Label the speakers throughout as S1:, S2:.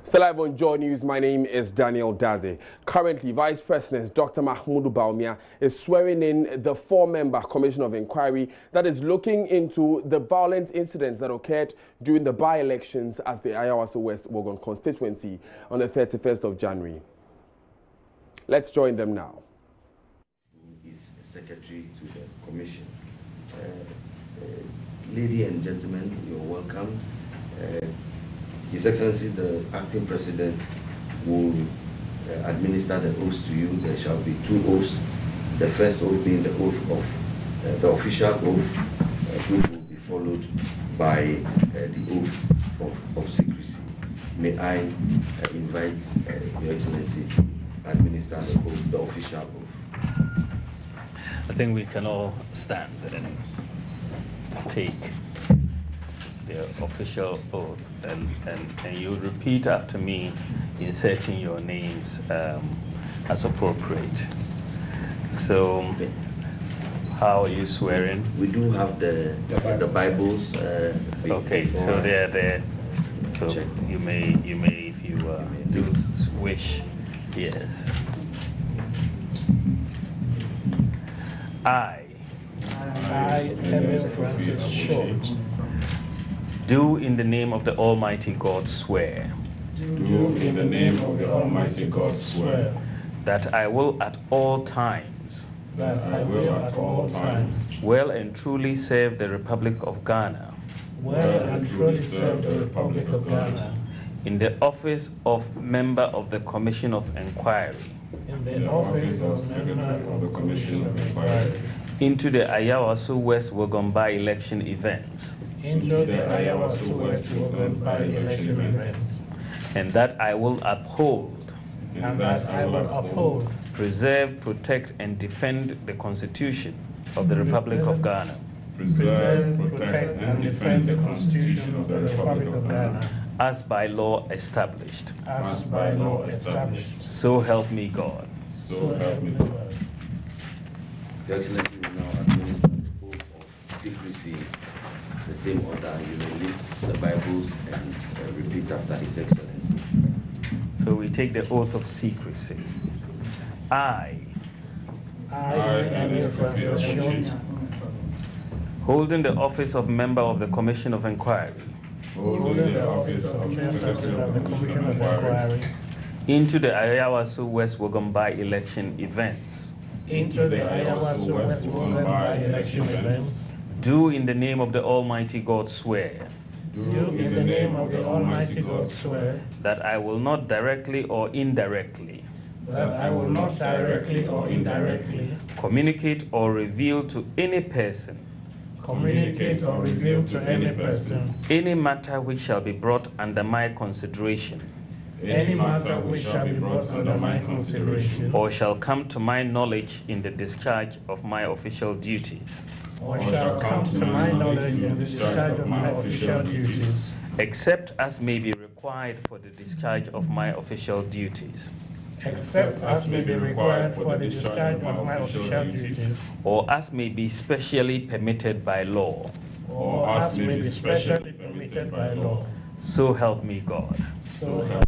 S1: Still live on JoyNews, my name is Daniel Daze. Currently, Vice President Dr. Mahmoud Bawumia is swearing in the four-member Commission of Inquiry that is looking into the violent incidents that occurred during the by-elections as the Ayawaso West Wogon constituency on the 31st of January. Let's join them now.
S2: Who is Secretary to the Commission. Ladies and gentlemen, you're welcome. His Excellency, the Acting President, will administer the oaths to you. There shall be two oaths. The first oath being the oath of the official oath, which will be followed by the oath of secrecy. May I invite Your Excellency to administer the oath, the official oath.
S3: I think we can all stand and take the official oath, and you repeat after me, inserting your names as appropriate. So, how are you swearing?
S2: We do have the Bibles.
S3: Okay, so they're there. So you may, if you do wish, yes. I, Emil Francis Short, do in the name of the Almighty God swear.
S4: Do in the name of the Almighty God swear.
S3: That I will at all times.
S4: That I will at all times.
S3: Well and truly serve the Republic of Ghana.
S4: Well and truly serve the Republic of Ghana.
S3: In the office of Member of the Commission of Inquiry.
S4: In the office of Secretary of the Commission of Inquiry.
S3: Into the Ayawaso West Wogon by-election events.
S4: Into the Ayawaso West Wogon by-election events.
S3: And that I will uphold.
S4: And that I will uphold.
S3: Preserve, protect, and defend the Constitution of the Republic of Ghana.
S4: Preserve, protect, and defend the Constitution of the Republic of Ghana.
S3: As by law established.
S4: As by law established.
S3: So help me God.
S4: So help me God.
S2: Your Excellency will now administer the oath of secrecy. The same order, you may lift the Bibles and repeat after His Excellency.
S3: So we take the oath of secrecy. I,
S4: Emil Francis Short,
S3: holding the office of Member of the Commission of Inquiry.
S4: Holding the office of Secretary of the Commission of Inquiry.
S3: Into the Ayawaso West Wogon by-election events.
S4: Into the Ayawaso West Wogon by-election events.
S3: Do in the name of the Almighty God swear.
S4: Do in the name of the Almighty God swear.
S3: That I will not directly or indirectly.
S4: That I will not directly or indirectly.
S3: Communicate or reveal to any person.
S4: Communicate or reveal to any person.
S3: Any matter which shall be brought under my consideration.
S4: Any matter which shall be brought under my consideration.
S3: Or shall come to my knowledge in the discharge of my official duties.
S4: Or shall come to my knowledge in the discharge of my official duties.
S3: Except as may be required for the discharge of my official duties.
S4: Except as may be required for the discharge of my official duties.
S3: Or as may be specially permitted by law.
S4: Or as may be specially permitted by law.
S3: So help me God.
S4: So help me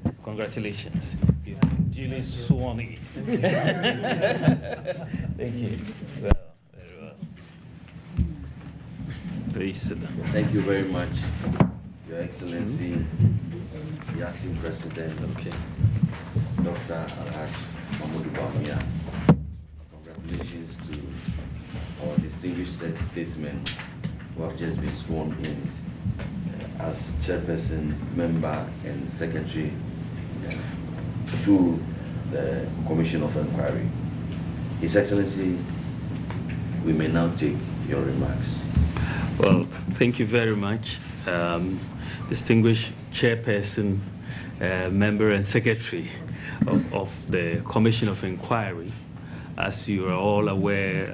S4: God.
S3: Congratulations. You've been duly sworn in. Thank you. Well, very well. Please sit down.
S2: Thank you very much, Your Excellency, the Acting President,
S3: Okay.
S2: Dr. Alhaj Mahmoud Bawumia. Congratulations to our distinguished statesmen who have just been sworn in as Chairperson, Member, and Secretary to the Commission of Inquiry. His Excellency, we may now take your remarks.
S3: Well, thank you very much, distinguished Chairperson, Member, and Secretary of the Commission of Inquiry. As you are all aware,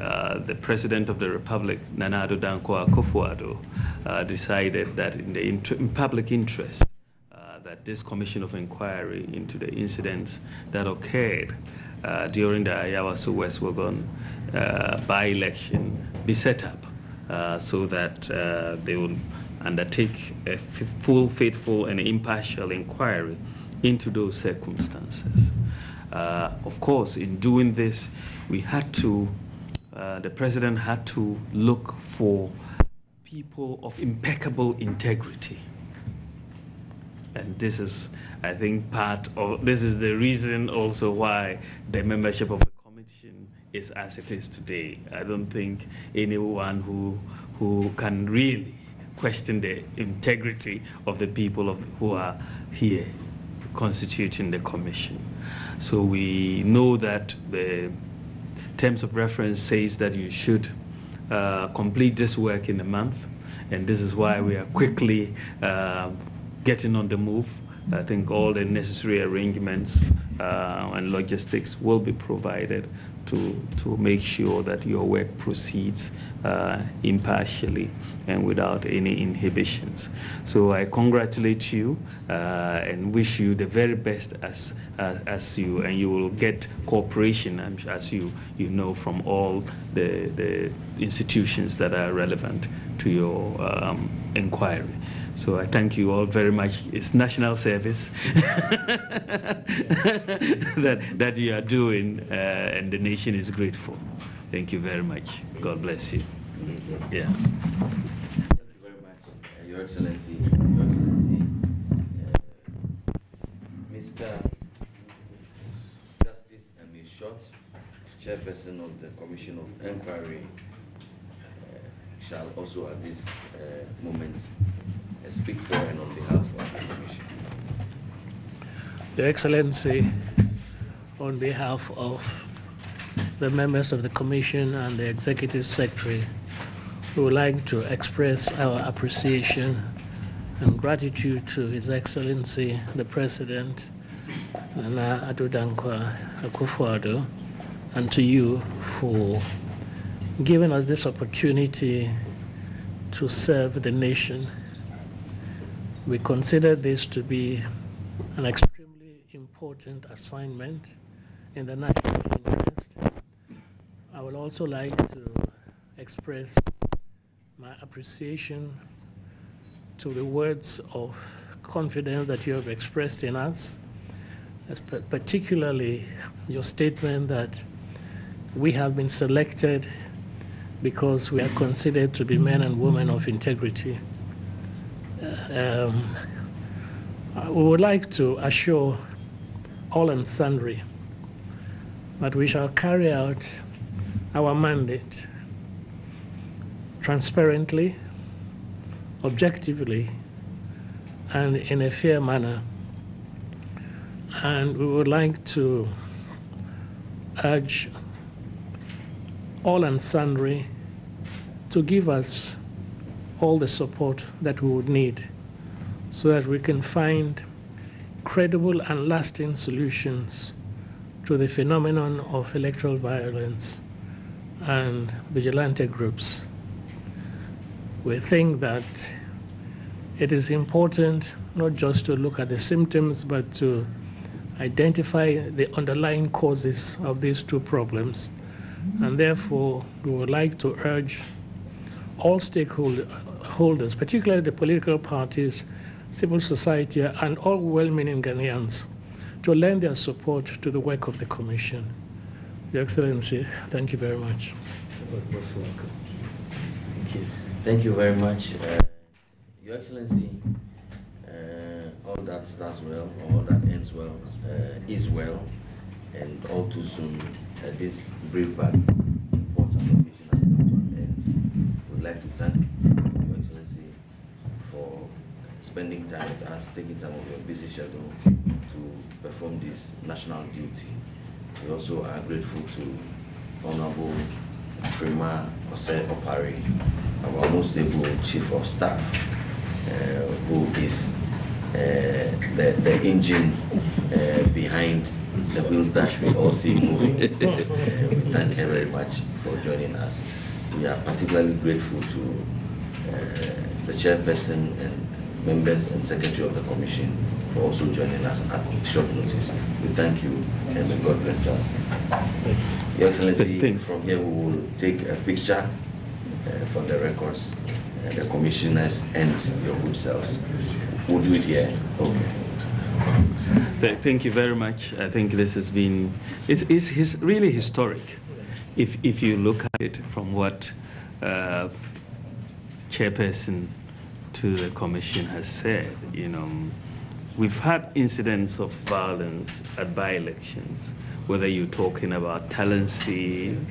S3: the President of the Republic, Nana Addo Dankwa Akufo-Addo, decided that in public interest, that this Commission of Inquiry into the incidents that occurred during the Ayawaso West Wogon by-election be set up so that they will undertake a full, faithful, and impartial inquiry into those circumstances. Of course, in doing this, we had to, the president had to look for people of impeccable integrity. And this is, I think, this is the reason also why the membership of the commission is as it is today. I don't think anyone who can really question the integrity of the people who are here constituting the commission. So we know that the terms of reference says that you should complete this work in a month, and this is why we are quickly getting on the move. I think all the necessary arrangements and logistics will be provided to make sure that your work proceeds impartially and without any inhibitions. So I congratulate you and wish you the very best as you will get cooperation, as you know, from all the institutions that are relevant to your inquiry. So I thank you all very much. It's national service that you are doing, and the nation is grateful. Thank you very much. God bless you. Yeah.
S2: Thank you very much, Your Excellency, Mr. Justice Ms. Short, Chairperson of the Commission of Inquiry, shall also at this moment speak for and on behalf of the Commission.
S5: Your Excellency, on behalf of the members of the Commission and the Executive Secretary, we would like to express our appreciation and gratitude to His Excellency, the President, Nana Addo Dankwa Akufo-Addo, and to you for giving us this opportunity to serve the nation. We consider this to be an extremely important assignment in the national interest. I would also like to express my appreciation to the words of confidence that you have expressed in us, particularly your statement that we have been selected because we are considered to be men and women of integrity. We would like to assure all and sundry that we shall carry out our mandate transparently, objectively, and in a fair manner. And we would like to urge all and sundry to give us all the support that we would need so that we can find credible and lasting solutions to the phenomenon of electoral violence and vigilante groups. We think that it is important not just to look at the symptoms, but to identify the underlying causes of these two problems. And therefore, we would like to urge all stakeholders, particularly the political parties, civil society, and all well-meaning Ghanaians, to lend their support to the work of the Commission. Your Excellency, thank you very much.
S2: Most welcome. Thank you. Thank you very much. Your Excellency, all that starts well, all that ends well, is well, and all too soon, this brief but important occasion has come to an end. We would like to thank Your Excellency for spending time with us, taking time of your busy schedule to perform this national duty. We also are grateful to Honorable Prima Ose Opari, our most able Chief of Staff, who is the engine behind the wheels that we all see moving. We thank her very much for joining us. We are particularly grateful to the chairperson and members and secretary of the commission for also joining us at short notice. We thank you and may God bless us. Your Excellency, from here we will take a picture for the records. the commissioners and your good selves. We'll do it here. Okay.
S3: Thank you very much. I think this has been, it's really historic. If you look at it from what chairperson to the commission has said, you know, we've had incidents of violence at by-elections, whether you're talking about Talensi,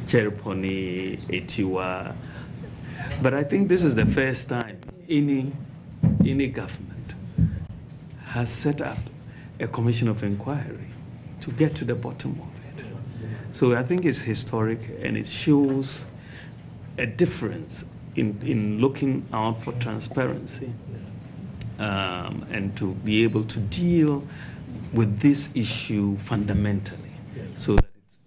S3: Chereponi, Etiwa. But I think this is the first time any government has set up a commission of inquiry to get to the bottom of it. So I think it's historic, and it shows a difference in looking out for transparency and to be able to deal with this issue fundamentally, so that it's,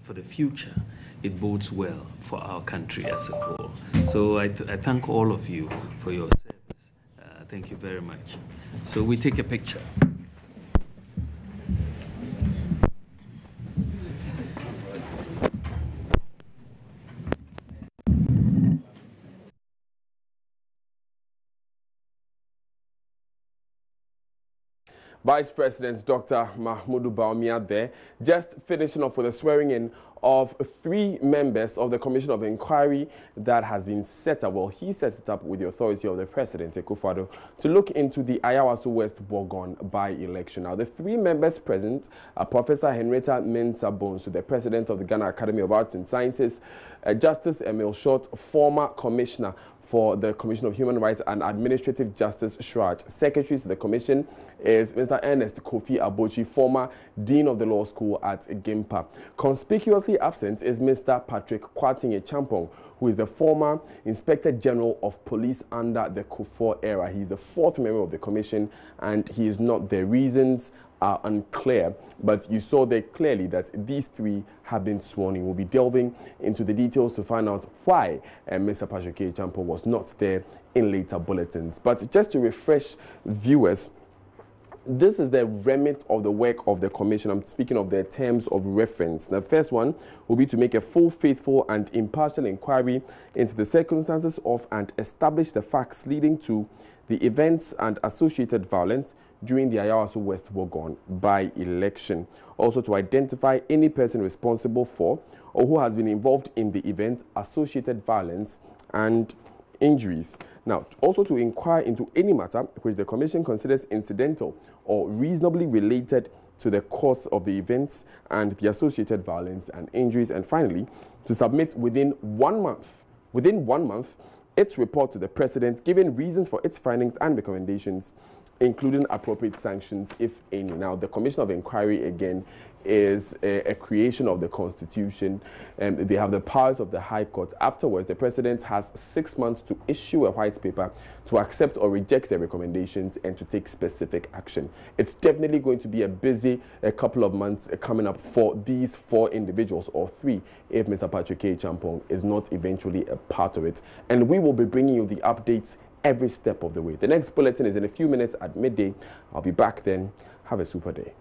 S3: for the future, it bodes well for our country as a whole. So I thank all of you for your service. Thank you very much. So we take a picture.
S1: Vice President Dr. Mahmoud Bawumia there, just finishing off with the swearing in of 3 members of the Commission of Inquiry that has been set up. Well, he sets it up with the authority of the President, Akufo-Addo, to look into the Ayawaso West Bogon by-election. Now, the 3 members present are Professor Henrietta Mensah Bonsu, the President of the Ghana Academy of Arts and Sciences, Justice Emil Short, former Commissioner for the Commission of Human Rights and Administrative Justice, Shraj. Secretary to the Commission is Mr. Ernest Kofi Abochi, former Dean of the Law School at Gimpa. Conspicuously absent is Mr. Patrick Kwatinye Champong, who is the former Inspector General of Police under the Kufuor era. He is the 4th member of the Commission, and he is not. The reasons are unclear, but you saw there clearly that these 3 have been sworn in. We'll be delving into the details to find out why Mr. Patrick Champong was not there in later bulletins. But just to refresh viewers, this is the remit of the work of the Commission. I'm speaking of their terms of reference. The first one will be to make a full, faithful and impartial inquiry into the circumstances of and establish the facts leading to the events and associated violence during the Ayawaso West Bogon by-election. Also to identify any person responsible for or who has been involved in the event, associated violence and injuries. Now, also to inquire into any matter which the Commission considers incidental or reasonably related to the cause of the events and the associated violence and injuries. And finally, to submit within 1 month, its report to the President, giving reasons for its findings and recommendations, including appropriate sanctions, if any. Now, the Commission of Inquiry, again, is a creation of the Constitution, and they have the powers of the High Court. Afterwards, the President has 6 months to issue a white paper to accept or reject their recommendations and to take specific action. It's definitely going to be a busy couple of months coming up for these 4 individuals, or 3, if Mr. Patrick Champong is not eventually a part of it. And we will be bringing you the updates every step of the way. The next bulletin is in a few minutes at midday. I'll be back then. Have a super day.